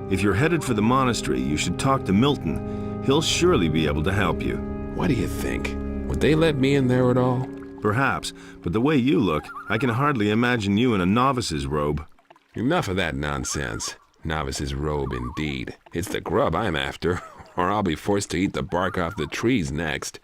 If you're headed for the monastery, you should talk to Milton. He'll surely be able to help you. What do you think? Would they let me in there at all? Perhaps, but the way you look, I can hardly imagine you in a novice's robe. Enough of that nonsense. Novice's robe, indeed. It's the grub I'm after, or I'll be forced to eat the bark off the trees next.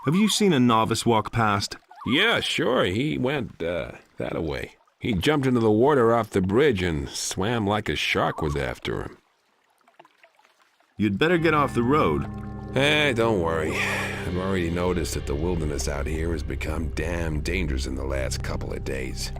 Have you seen a novice walk past? Yeah, sure, he went, that-a-way. He jumped into the water off the bridge and swam like a shark was after him. You'd better get off the road. Hey, don't worry. I've already noticed that the wilderness out here has become damn dangerous in the last couple of days.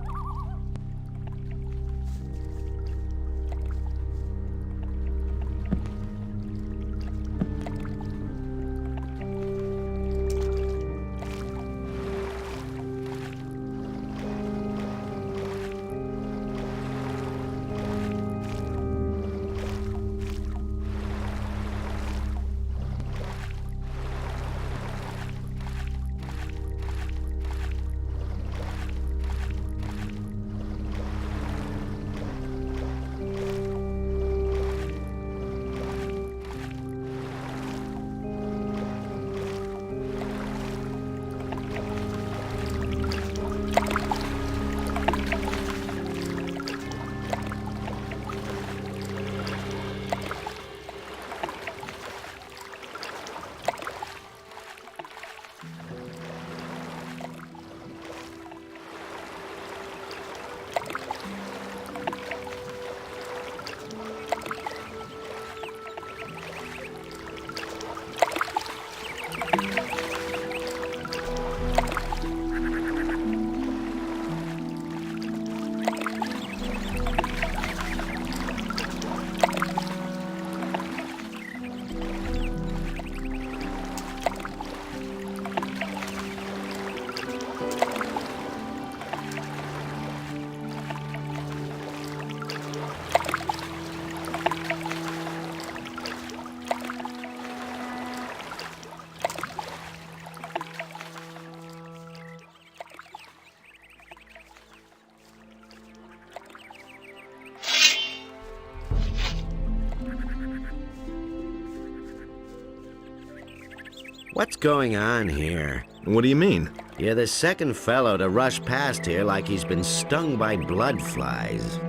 What's going on here? What do you mean? You're the second fellow to rush past here like he's been stung by blood flies.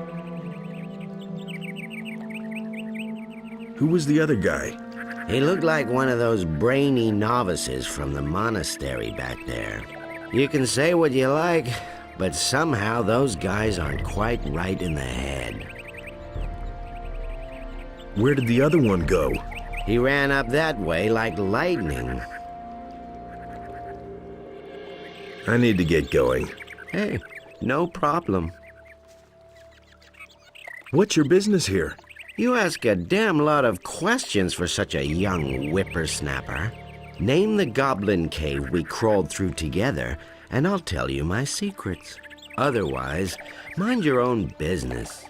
Who was the other guy? He looked like one of those brainy novices from the monastery back there. You can say what you like, but somehow those guys aren't quite right in the head. Where did the other one go? He ran up that way like lightning. I need to get going. Hey, no problem. What's your business here? You ask a damn lot of questions for such a young whippersnapper. Name the goblin cave we crawled through together, and I'll tell you my secrets. Otherwise, mind your own business.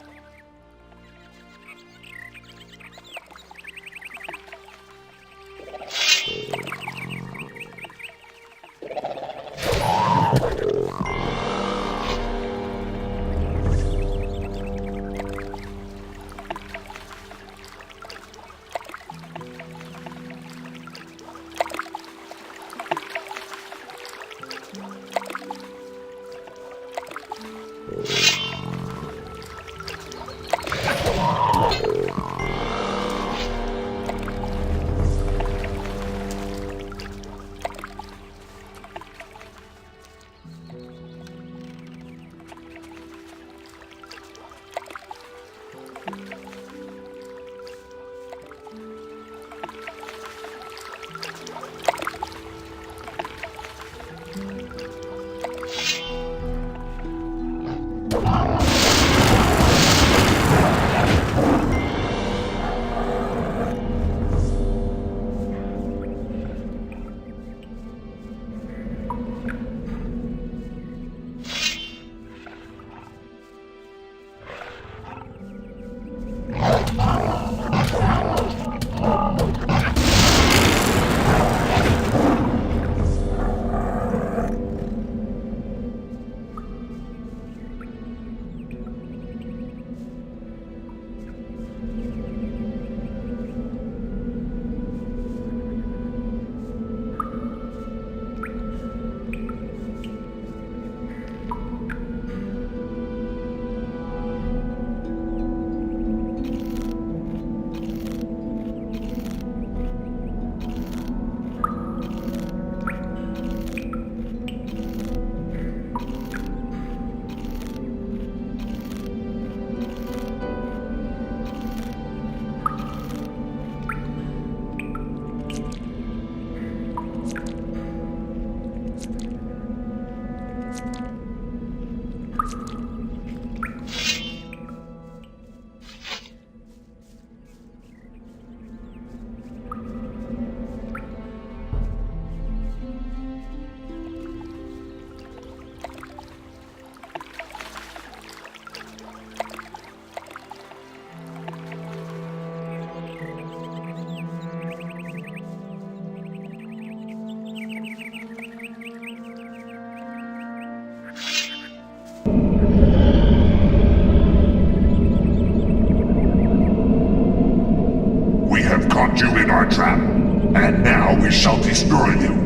trap, and now we shall destroy you.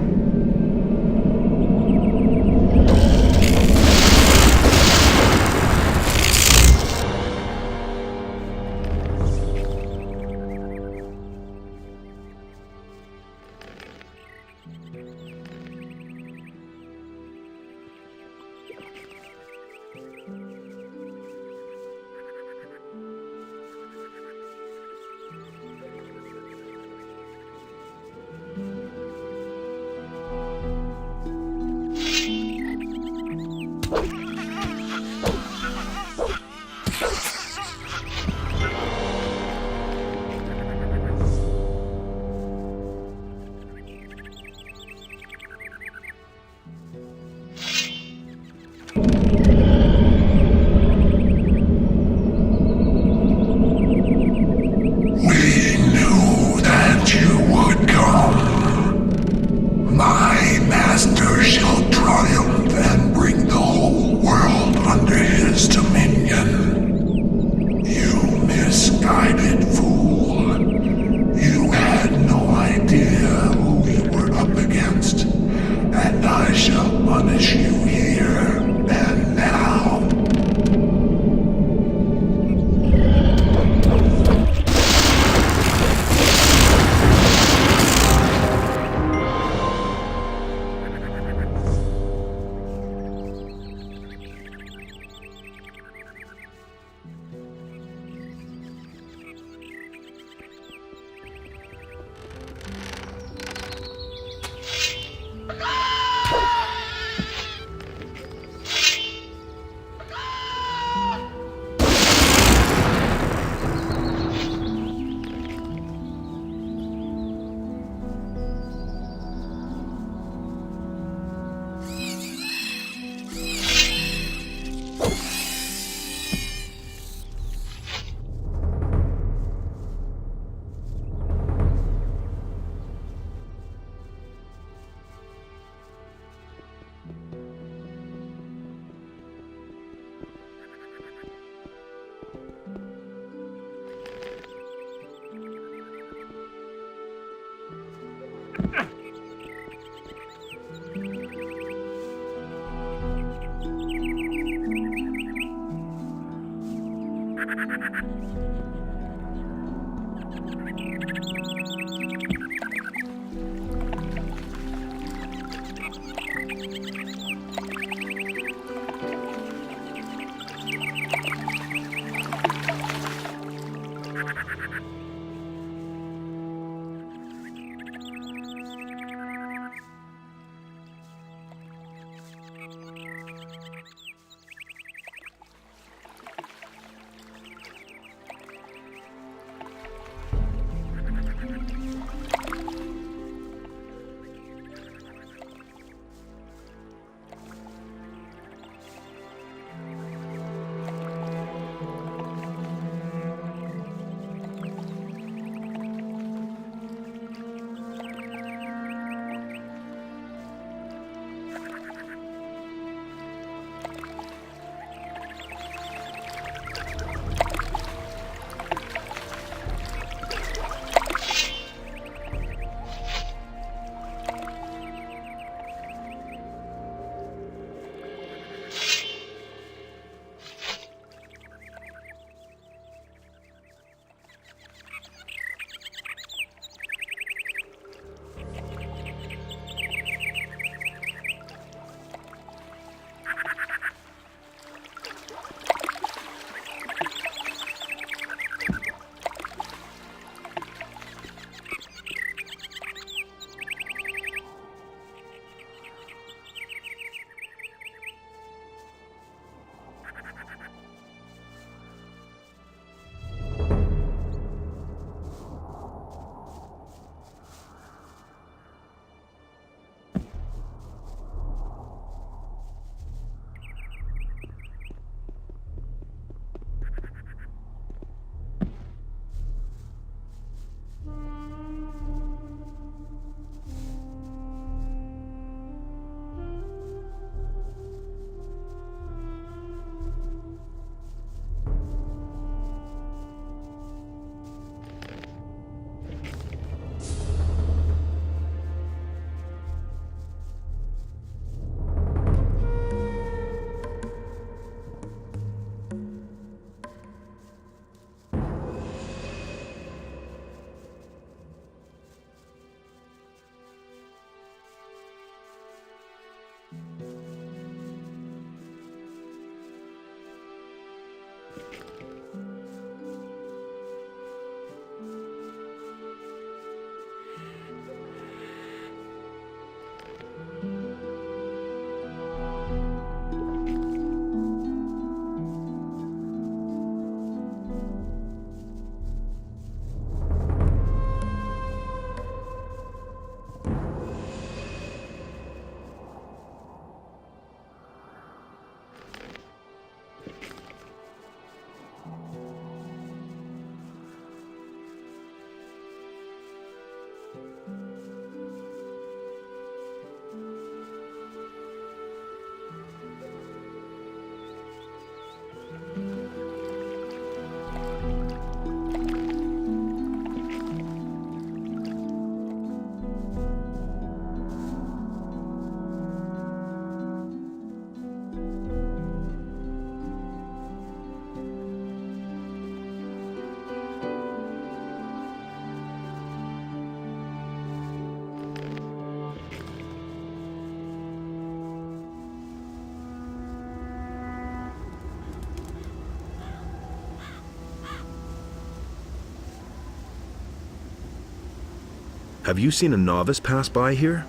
Have you seen a novice pass by here?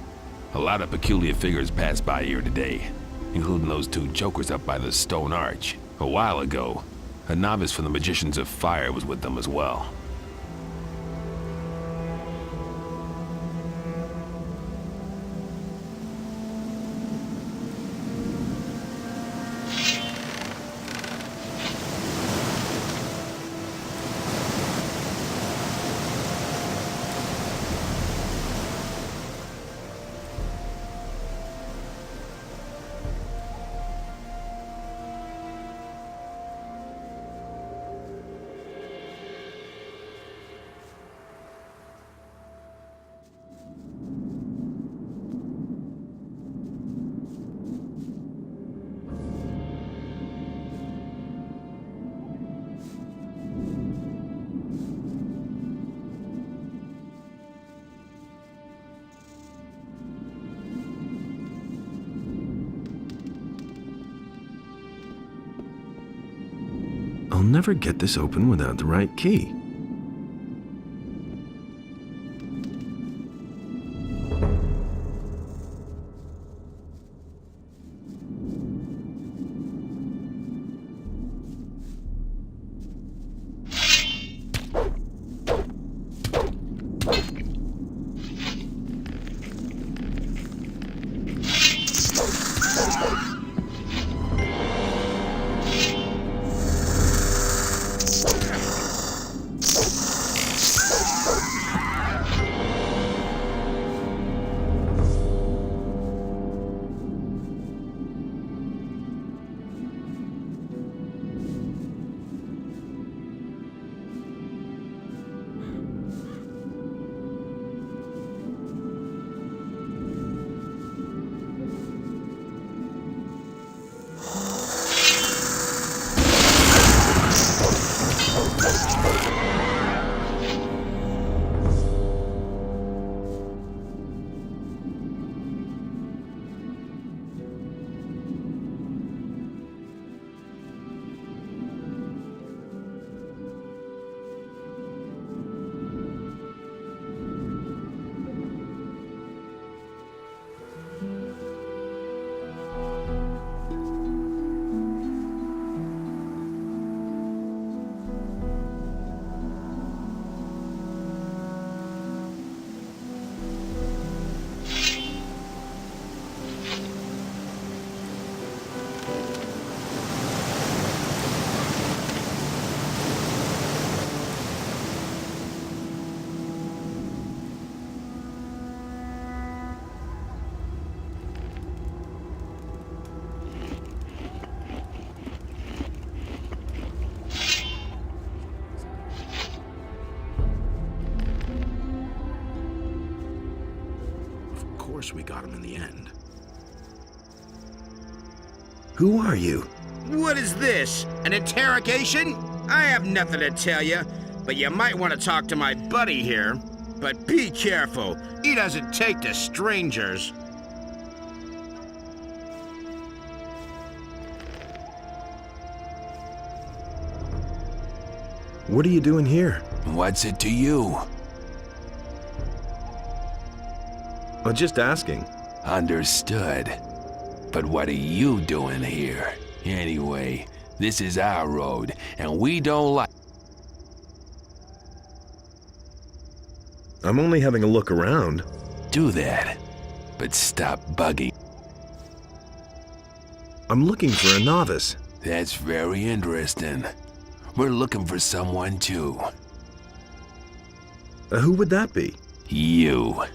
A lot of peculiar figures passed by here today, including those two jokers up by the stone arch. A while ago, a novice from the Magicians of Fire was with them as well. I'll never get this open without the right key. Of course we got him in the end. Who are you? What is this? An interrogation? I have nothing to tell you, but you might want to talk to my buddy here. But be careful. He doesn't take to strangers. What are you doing here? What's it to you? I'm just asking. Understood. But what are you doing here? Anyway, this is our road, and we don't like... I'm only having a look around. Do that, but stop bugging. I'm looking for a novice. That's very interesting. We're looking for someone too. Who would that be? You.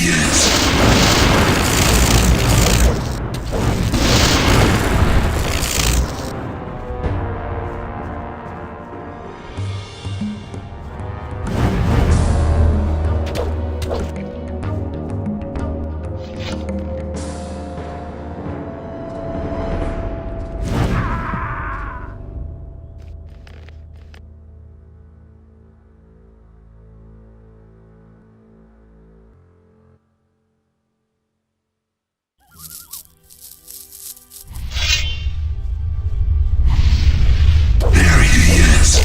he is. There he is.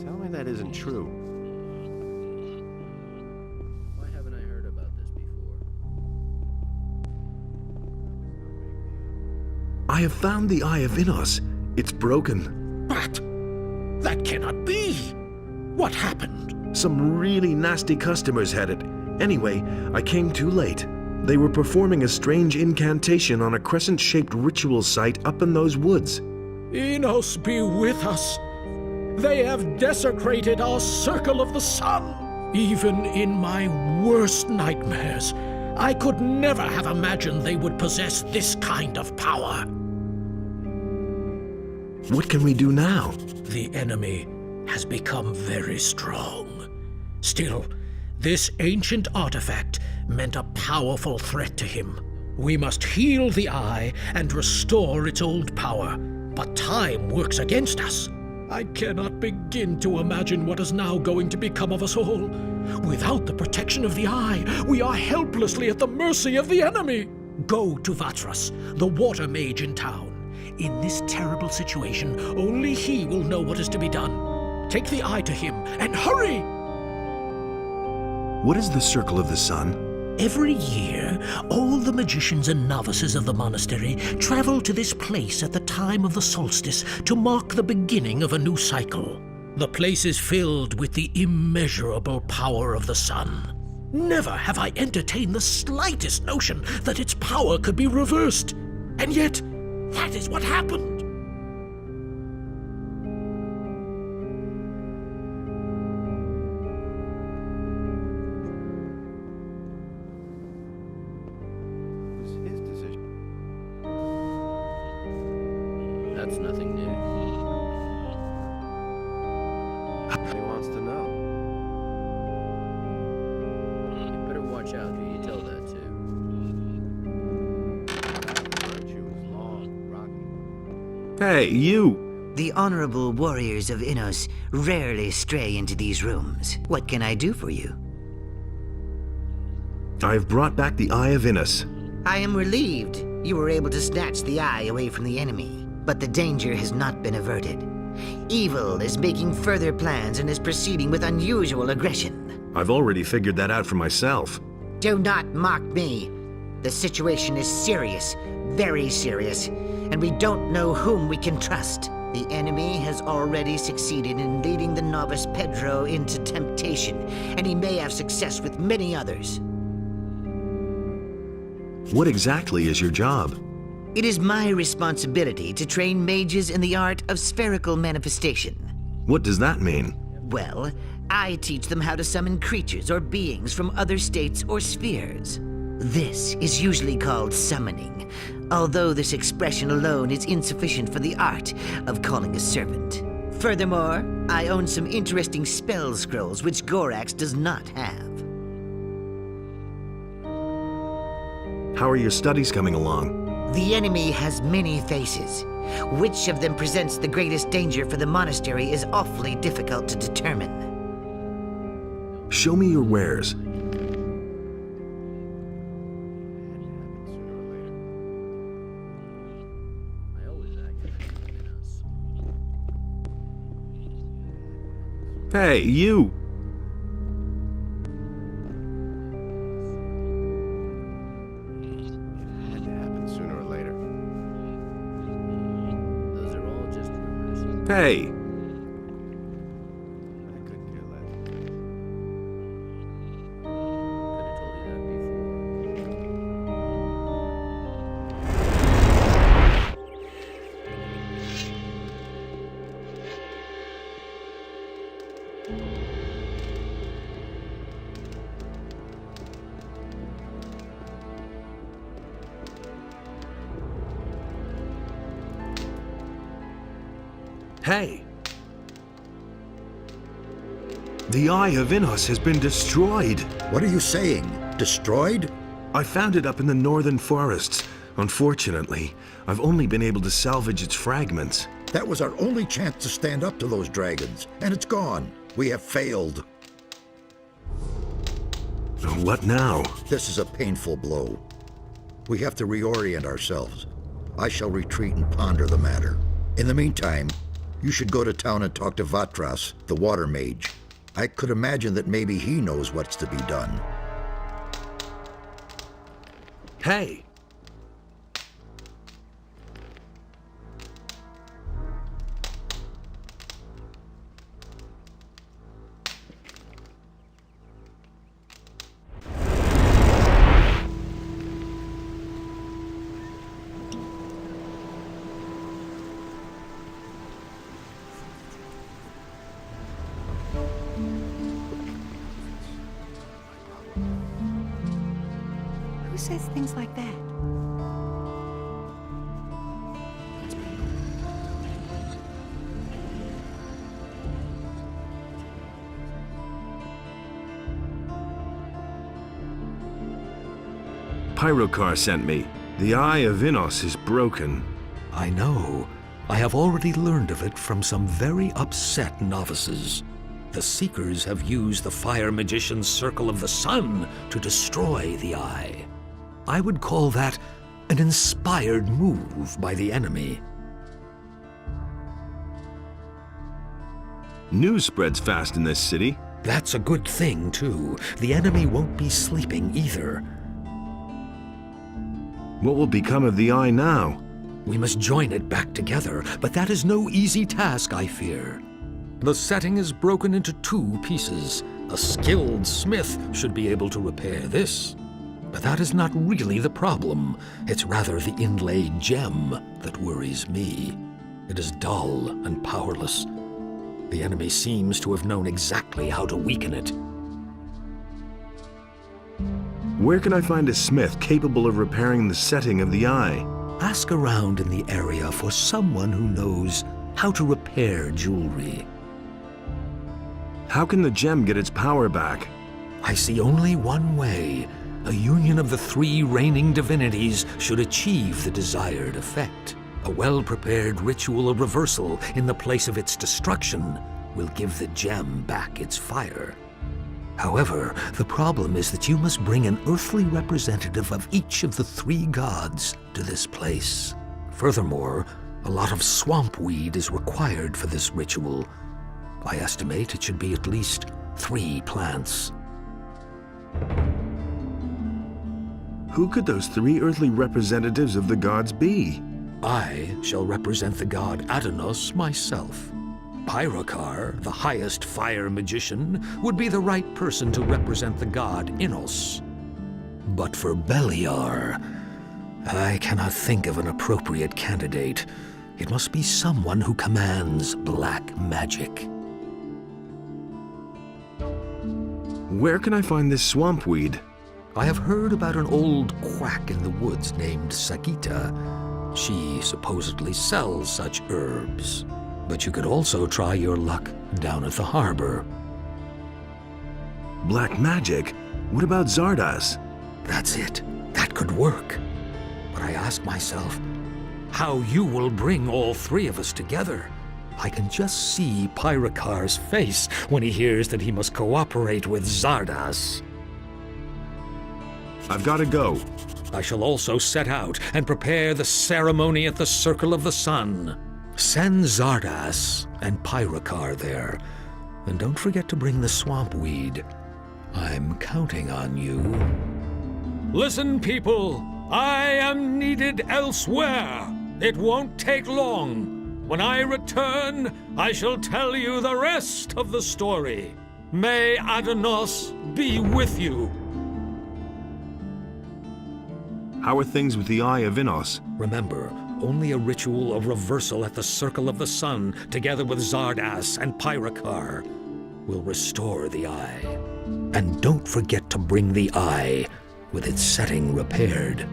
Tell me that isn't true. Why haven't I heard about this before? I have found the Eye of Innos. It's broken. But that cannot be. What happened? Some really nasty customers had it. Anyway, I came too late. They were performing a strange incantation on a crescent-shaped ritual site up in those woods. Innos be with us. They have desecrated our circle of the sun. Even in my worst nightmares, I could never have imagined they would possess this kind of power. What can we do now? The enemy has become very strong. Still, this ancient artifact meant a powerful threat to him. We must heal the eye and restore its old power, but time works against us. I cannot begin to imagine what is now going to become of us all. Without the protection of the eye, we are helplessly at the mercy of the enemy. Go to Vatras, the water mage in town. In this terrible situation, only he will know what is to be done. Take the eye to him, and hurry! What is the Circle of the Sun? Every year, all the magicians and novices of the monastery travel to this place at the time of the solstice to mark the beginning of a new cycle. The place is filled with the immeasurable power of the sun. Never have I entertained the slightest notion that its power could be reversed. And yet, that is what happened. That's nothing new. He wants to know. You better watch out who you tell that to. Virtue is long, rocky. Hey, you! The honorable warriors of Innos rarely stray into these rooms. What can I do for you? I've brought back the Eye of Innos. I am relieved you were able to snatch the eye away from the enemy. But the danger has not been averted. Evil is making further plans and is proceeding with unusual aggression. I've already figured that out for myself. Do not mock me. The situation is serious, very serious, and we don't know whom we can trust. The enemy has already succeeded in leading the novice Pedro into temptation, and he may have success with many others. What exactly is your job? It is my responsibility to train mages in the art of spherical manifestation. What does that mean? Well, I teach them how to summon creatures or beings from other states or spheres. This is usually called summoning, although this expression alone is insufficient for the art of calling a servant. Furthermore, I own some interesting spell scrolls which Gorax does not have. How are your studies coming along? The enemy has many faces. Which of them presents the greatest danger for the monastery is awfully difficult to determine. Show me your wares. Hey, you! It had to happen sooner or later. Those are all just rumors. Hey! I couldn't care less. Could have told you that before. Hey! The Eye of Innos has been destroyed. What are you saying? Destroyed? I found it up in the northern forests. Unfortunately, I've only been able to salvage its fragments. That was our only chance to stand up to those dragons, and it's gone. We have failed. What now? This is a painful blow. We have to reorient ourselves. I shall retreat and ponder the matter. In the meantime, you should go to town and talk to Vatras, the water mage. I could imagine that maybe he knows what's to be done. Hey! Who says things like that? Pyrocar sent me. The Eye of Innos is broken. I know. I have already learned of it from some very upset novices. The Seekers have used the Fire Magician's Circle of the Sun to destroy the Eye. I would call that an inspired move by the enemy. News spreads fast in this city. That's a good thing, too. The enemy won't be sleeping either. What will become of the Eye now? We must join it back together, but that is no easy task, I fear. The setting is broken into 2 pieces. A skilled smith should be able to repair this. But that is not really the problem. It's rather the inlaid gem that worries me. It is dull and powerless. The enemy seems to have known exactly how to weaken it. Where can I find a smith capable of repairing the setting of the Eye? Ask around in the area for someone who knows how to repair jewelry. How can the gem get its power back? I see only one way. A union of the 3 reigning divinities should achieve the desired effect. A well-prepared ritual of reversal in the place of its destruction will give the gem back its fire. However, the problem is that you must bring an earthly representative of each of the 3 gods to this place. Furthermore, a lot of swamp weed is required for this ritual. I estimate it should be at least 3 plants. Who could those 3 earthly representatives of the gods be? I shall represent the god Adonos myself. Pyrocar, the highest fire magician, would be the right person to represent the god Innos. But for Beliar, I cannot think of an appropriate candidate. It must be someone who commands black magic. Where can I find this swamp weed? I have heard about an old quack in the woods named Sagita. She supposedly sells such herbs. But you could also try your luck down at the harbor. Black magic? What about Zardas? That's it. That could work. But I ask myself, how you will bring all three of us together. I can just see Pyrakar's face when he hears that he must cooperate with Zardas. I've got to go. I shall also set out and prepare the ceremony at the Circle of the Sun. Send Zardas and Pyrakar there. And don't forget to bring the swamp weed. I'm counting on you. Listen, people. I am needed elsewhere. It won't take long. When I return, I shall tell you the rest of the story. May Adonos be with you. How are things with the Eye of Innos? Remember, only a ritual of reversal at the Circle of the Sun, together with Zardas and Pyrakar, will restore the Eye. And don't forget to bring the Eye with its setting repaired.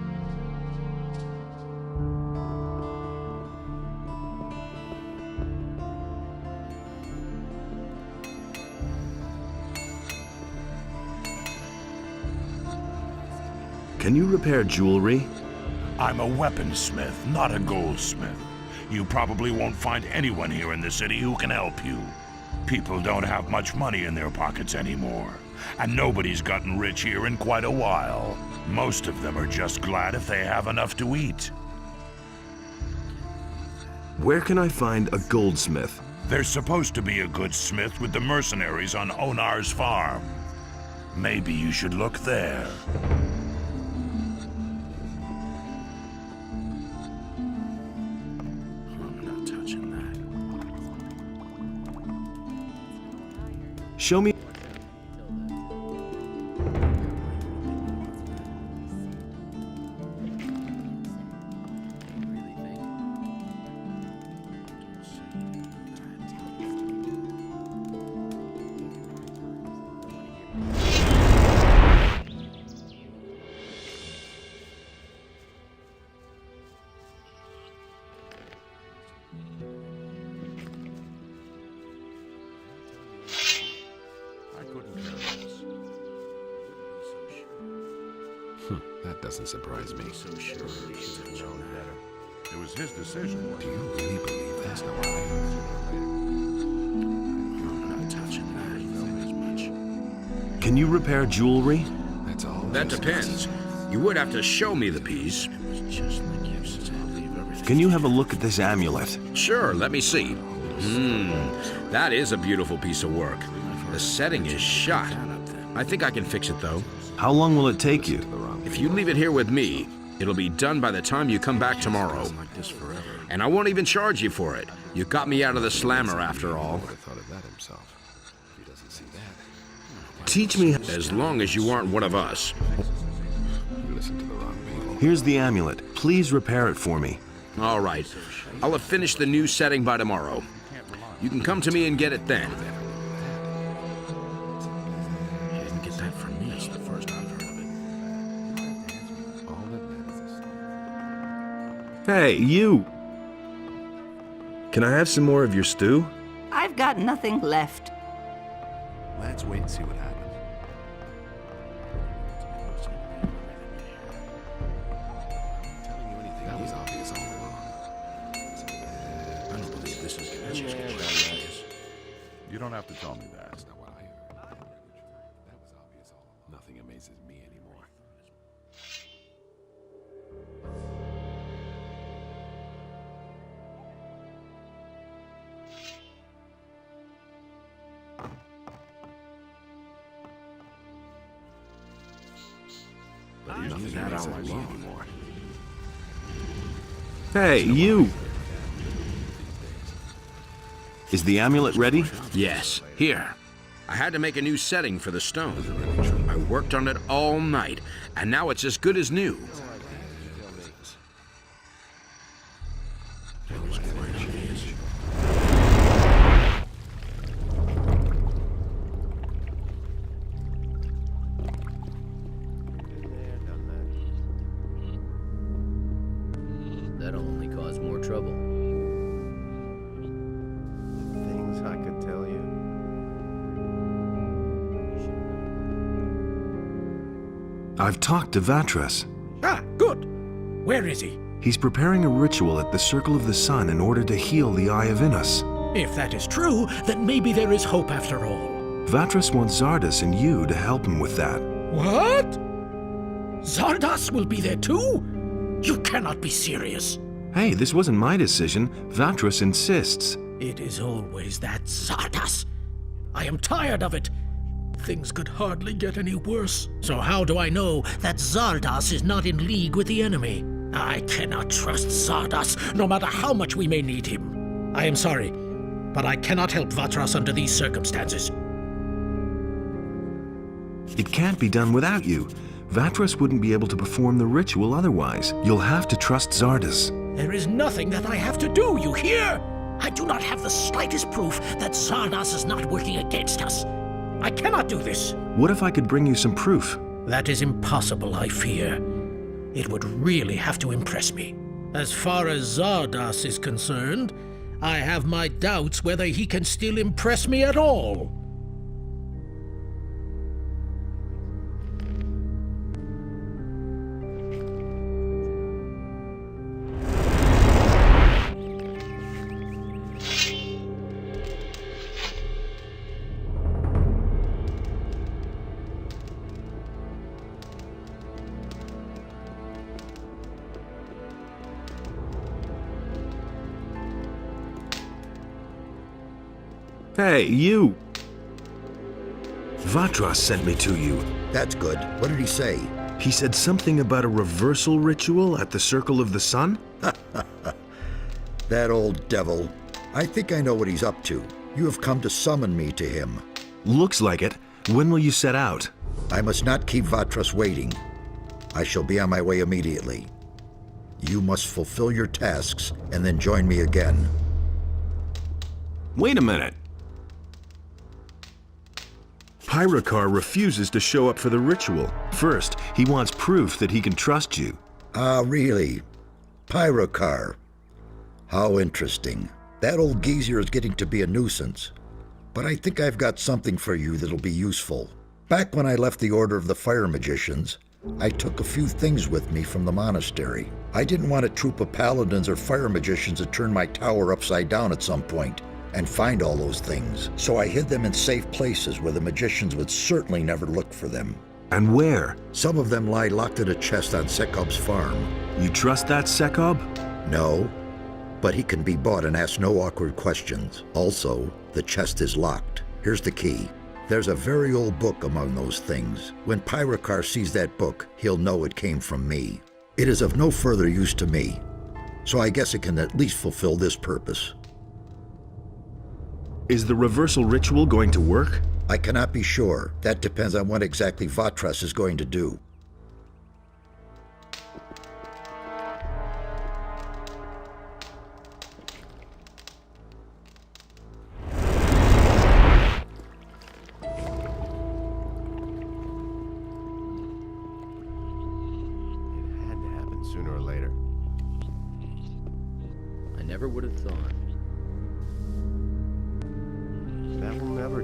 Can you repair jewelry? I'm a weaponsmith, not a goldsmith. You probably won't find anyone here in the city who can help you. People don't have much money in their pockets anymore, and nobody's gotten rich here in quite a while. Most of them are just glad if they have enough to eat. Where can I find a goldsmith? There's supposed to be a good smith with the mercenaries on Onar's farm. Maybe you should look there. Show me. That doesn't surprise me. So sure he should have known better. It was his decision. Do you really believe that's not why? I'm not touching that. As much. Can you repair jewelry? That's all. That depends. You would have to show me the piece. Can you have a look at this amulet? Sure, let me see. That is a beautiful piece of work. The setting is shot. I think I can fix it, though. How long will it take you? If you leave it here with me, it'll be done by the time you come back tomorrow. And I won't even charge you for it. You got me out of the slammer after all. Thought of that himself. He doesn't see that. Teach me. As long as you aren't one of us. You listen to the wrong people. Here's the amulet. Please repair it for me. All right. I'll have finished the new setting by tomorrow. You can come to me and get it then. You didn't get that from me. It's the first I've heard of it. Hey, you! Can I have some more of your stew? I've got nothing left. Let's wait and see what happens. Telling you anything, that was obvious all along. I don't believe this is gonna change. You don't have to tell me that. That's not what I heard. That was obvious all along. Nothing amazes me anymore. But nothing amazes me anymore. Hey, you! Is the amulet ready? Yes. Here. I had to make a new setting for the stone. I worked on it all night, and now it's as good as new. cause more trouble. Things I could tell you. I've talked to Vatras. Ah, good. Where is he? He's preparing a ritual at the Circle of the Sun in order to heal the Eye of Innos. If that is true, then maybe there is hope after all. Vatras wants Zardas and you to help him with that. What? Zardas will be there too? You cannot be serious. Hey, this wasn't my decision. Vatras insists. It is always that Zardas. I am tired of it. Things could hardly get any worse. So how do I know that Zardas is not in league with the enemy? I cannot trust Zardas, no matter how much we may need him. I am sorry, but I cannot help Vatras under these circumstances. It can't be done without you. Vatras wouldn't be able to perform the ritual otherwise. You'll have to trust Zardas. There is nothing that I have to do, you hear? I do not have the slightest proof that Zardas is not working against us. I cannot do this. What if I could bring you some proof? That is impossible, I fear. It would really have to impress me. As far as Zardas is concerned, I have my doubts whether he can still impress me at all. Hey, you! Vatras sent me to you. That's good. What did he say? He said something about a reversal ritual at the Circle of the Sun? That old devil. I think I know what he's up to. You have come to summon me to him. Looks like it. When will you set out? I must not keep Vatras waiting. I shall be on my way immediately. You must fulfill your tasks and then join me again. Wait a minute. Pyrakar refuses to show up for the ritual. First, he wants proof that he can trust you. Ah, really? Pyrakar. How interesting. That old geezer is getting to be a nuisance. But I think I've got something for you that'll be useful. Back when I left the Order of the Fire Magicians, I took a few things with me from the monastery. I didn't want a troop of paladins or fire magicians to turn my tower upside down at some point and find all those things. So I hid them in safe places where the magicians would certainly never look for them. And where? Some of them lie locked in a chest on Sekob's farm. You trust that Sekob? No, but he can be bought and ask no awkward questions. Also, the chest is locked. Here's the key. There's a very old book among those things. When Pyrakar sees that book, he'll know it came from me. It is of no further use to me, so I guess it can at least fulfill this purpose. Is the reversal ritual going to work? I cannot be sure. That depends on what exactly Vatras is going to do. Sooner or later. I never would have thought. That will never...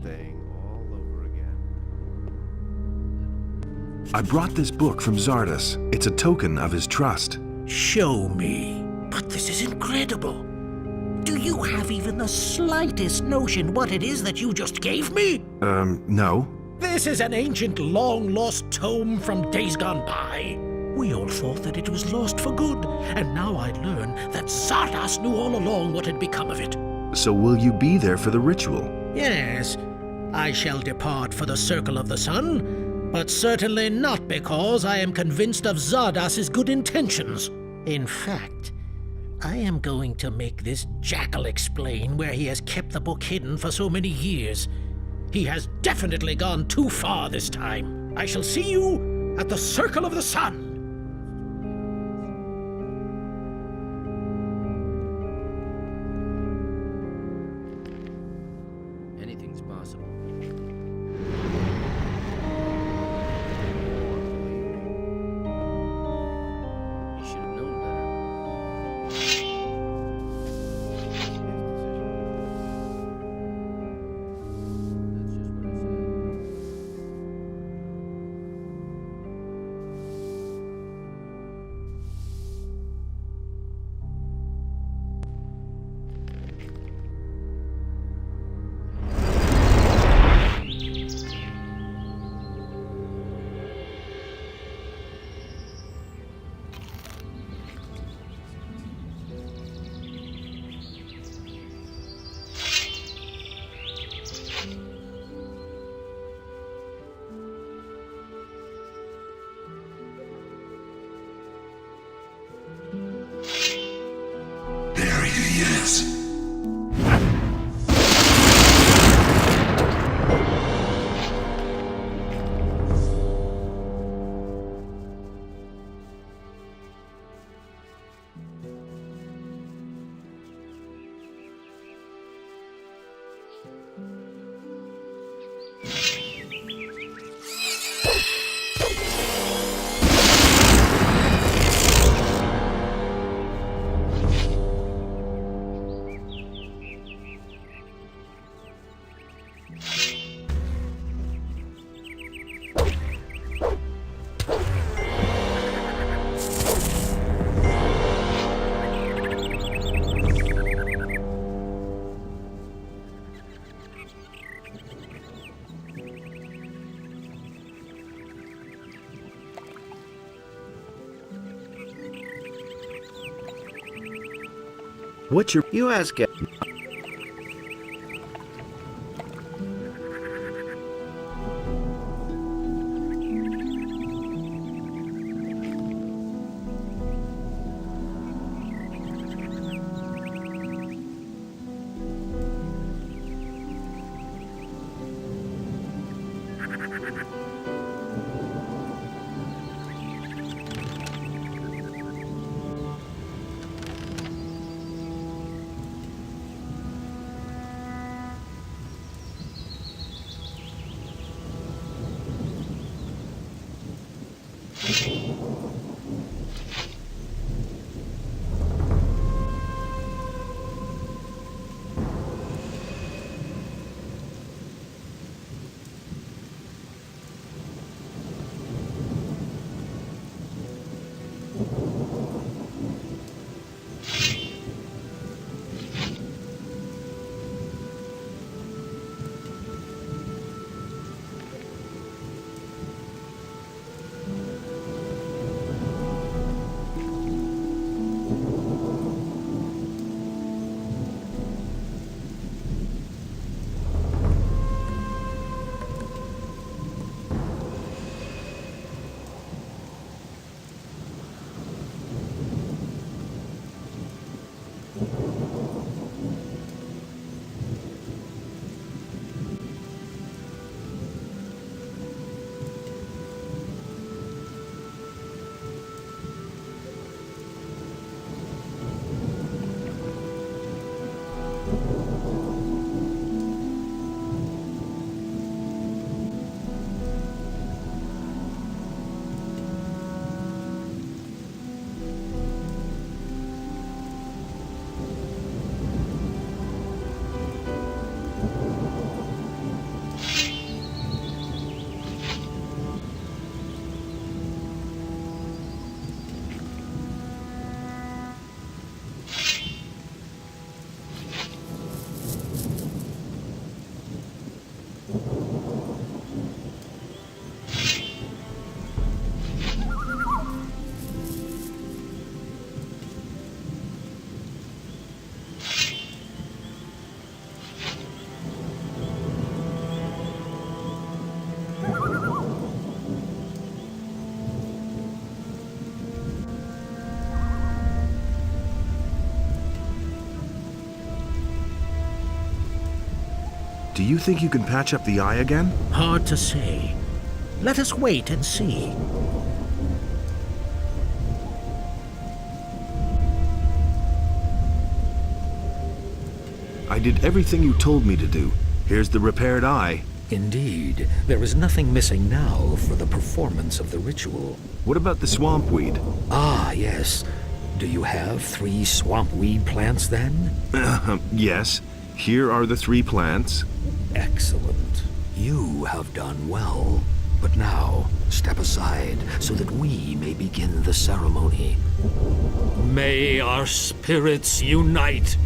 thing all over again. I brought this book from Zardas. It's a token of his trust. Show me. But this is incredible. Do you have even the slightest notion what it is that you just gave me? No. This is an ancient, long-lost tome from days gone by. We all thought that it was lost for good, and now I learn that Zardas knew all along what had become of it. So will you be there for the ritual? Yes, I shall depart for the Circle of the Sun, but certainly not because I am convinced of Zardas's good intentions. In fact, I am going to make this jackal explain where he has kept the book hidden for so many years. He has definitely gone too far this time. I shall see you at the Circle of the Sun. Anything's possible. You should have known better. That's just what I said. There he is. What's your... You ask it. Do you think you can patch up the eye again? Hard to say. Let us wait and see. I did everything you told me to do. Here's the repaired eye. Indeed, there is nothing missing now for the performance of the ritual. What about the swamp weed? Ah, yes. Do you have 3 swamp weed plants then? Yes. Here are the 3 plants. Excellent. You have done well. But now, step aside so that we may begin the ceremony. May our spirits unite!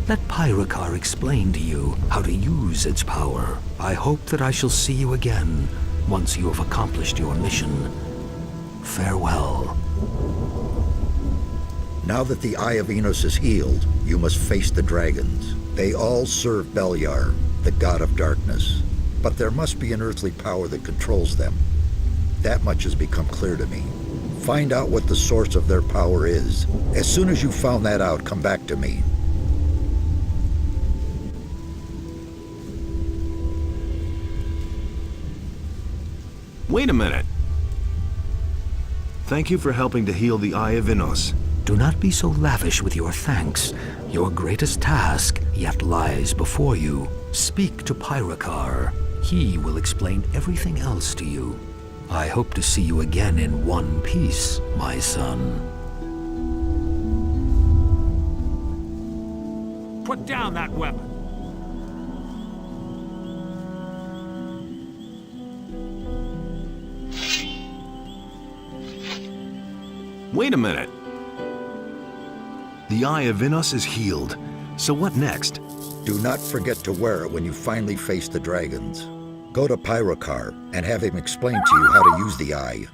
Let Pyrokar explain to you how to use its power. I hope that I shall see you again once you have accomplished your mission. Farewell. Now that the Eye of Innos is healed, you must face the dragons. They all serve Beliar, the god of darkness. But there must be an earthly power that controls them. That much has become clear to me. Find out what the source of their power is. As soon as you've found that out, come back to me. Wait a minute. Thank you for helping to heal the Eye of Innos. Do not be so lavish with your thanks. Your greatest task yet lies before you. Speak to Pyrokar. He will explain everything else to you. I hope to see you again in one piece, my son. Put down that weapon. Wait a minute. The Eye of Innos is healed. So what next? Do not forget to wear it when you finally face the dragons. Go to Pyrokar and have him explain to you how to use the eye.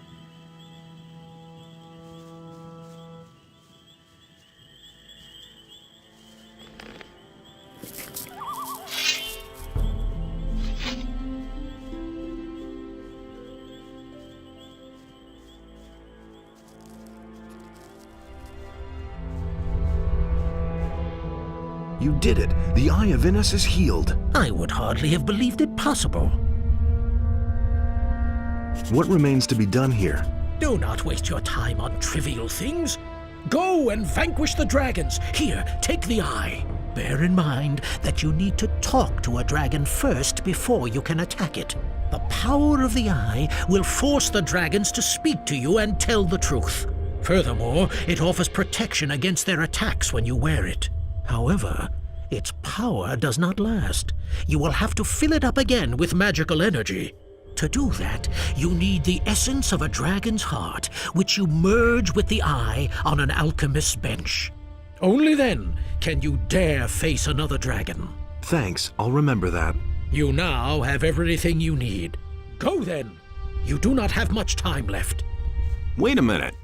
You did it. The Eye of Innos is healed. I would hardly have believed it possible. What remains to be done here? Do not waste your time on trivial things. Go and vanquish the dragons. Here, take the eye. Bear in mind that you need to talk to a dragon first before you can attack it. The power of the eye will force the dragons to speak to you and tell the truth. Furthermore, it offers protection against their attacks when you wear it. However, its power does not last. You will have to fill it up again with magical energy. To do that, you need the essence of a dragon's heart, which you merge with the eye on an alchemist's bench. Only then can you dare face another dragon. Thanks, I'll remember that. You now have everything you need. Go then. You do not have much time left. Wait a minute.